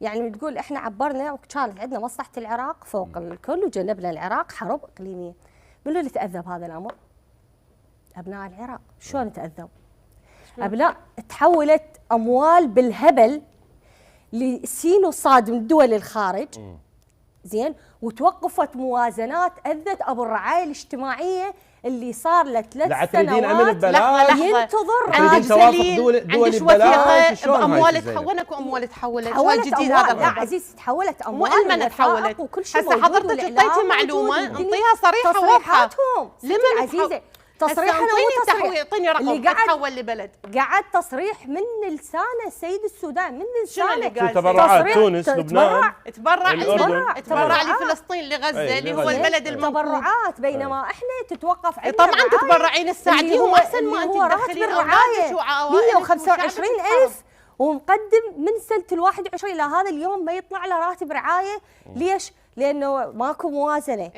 يعني تقول احنا عبرنا وكانت عندنا مصلحه العراق فوق الكل وجنبنا العراق حرب اقليميه. منو اللي تاذى بهذا الامر؟ ابناء العراق. شلون تاذوا؟ ابناء تحولت اموال بالهبل لسين وصاد من دول الخارج. زين، وتوقفت موازنات اذت ابو الرعايه الاجتماعيه اللي صار له 3 سنوات ينتظر عندك دولي ببلاش اموال تحولت واموال تحولت. شوي جديد هذا لا عزيزي، تحولت اموال ومن تحولت وكل شيء. هسه حضرتك اعطيتي معلومه انطيها صريحه واضحه. لمن عزيزه تصريح اعطيني رقم تحول لبلد. قعد تصريح من لسان السيد السودان، من لسانه. تبرعات تونس، لبنان، تبرع لفلسطين، لغزه اللي هو البلد المنقوذ. تبرعات، بينما احنا تتوقف عندنا طبعا تتبرعين تساعديهم احسن ما انت تدخلين اولادك وعوائلك 125,000 ومقدم من سنه ال21 الى هذا اليوم ما يطلع له راتب رعايه. ليش؟ لانه ماكو موازنه.